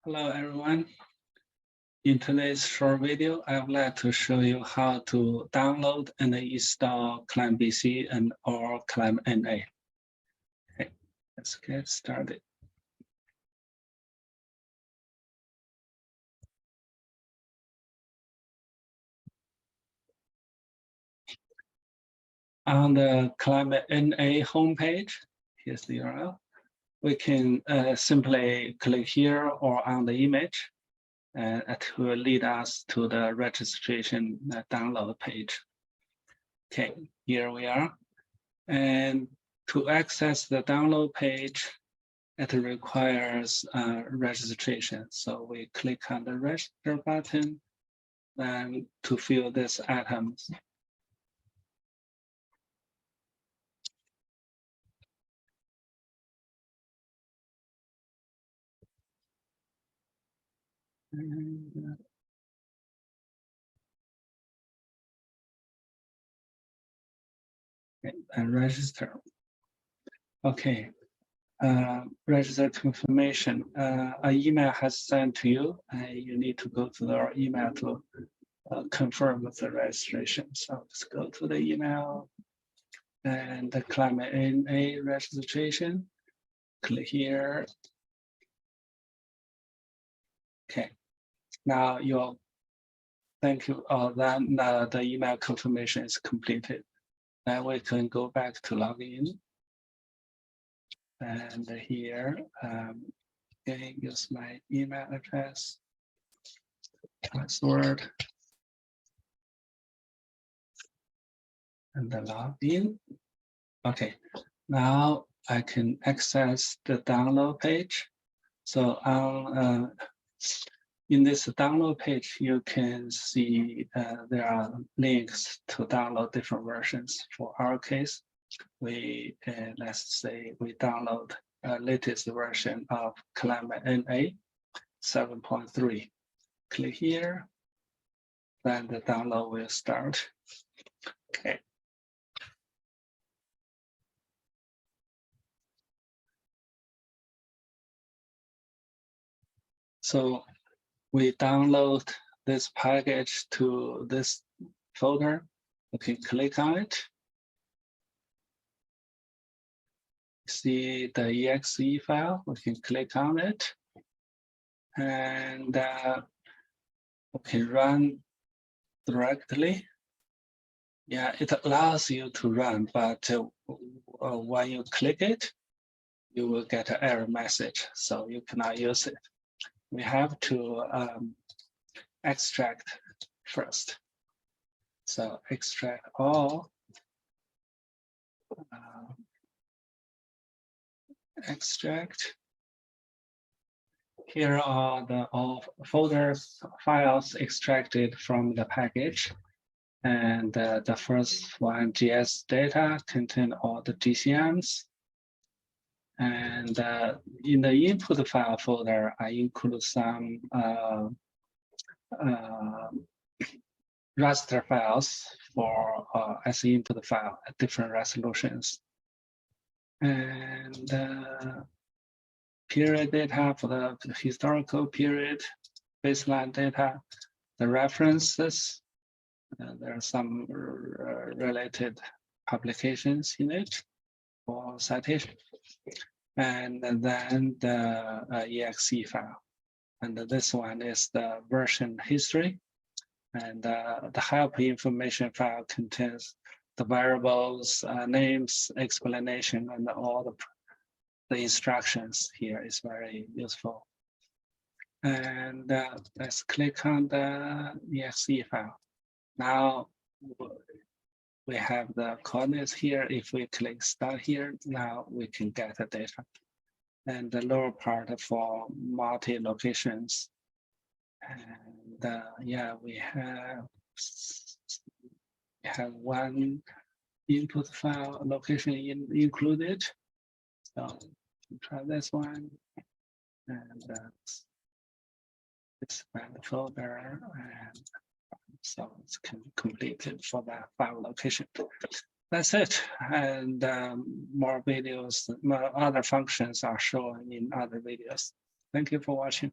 Hello, everyone. In today's short video, I would like to show you how to download and install ClimbBC and or ClimbNA. Okay, let's get started. On the ClimbNA homepage, here's the URL. We can simply click here or on the image. It will lead us to the registration download page. Okay, here we are. And to access the download page, it requires registration. So we click on the register button and to fill these items. And register. Okay, register confirmation. An email has sent to you, and you need to go to the email to confirm the registration. So let's go to the email and the ClimbNA registration. Click here. Okay, now you'll thank you. Then the email confirmation is completed. Then we can go back to login. And here, use my email address, password, and the login. Okay, now I can access the download page. So in this download page, you can see there are links to download different versions. For our case, we let's say we download latest version of ClimbNA 7.3. Click here, then the download will start. Okay. So we download this package to this folder. We can click on it. See the exe file, we can click on it. And we can run directly. Yeah, it allows you to run, but when you click it, you will get an error message, so you cannot use it. We have to extract first. So extract all. Extract. Here are the all folders, files extracted from the package. And the first one, GS data, contain all the GCMs. And in the input file folder, I include some raster files for as input file at different resolutions. And period data for the historical period, baseline data, the references. There are some related publications in it for citation. And then the exe file. And this one is the version history. And the help information file contains the variables, names, explanation, and all the instructions here is very useful. And let's click on the exe file. Now we have the coordinates here. If we click start here, now we can get the data. And the lower part for multi locations. And yeah, we have one input file location included. So try this one, and expand the folder, and so it's completed for that file location. That's it. And more videos, more other functions are shown in other videos. Thank you for watching.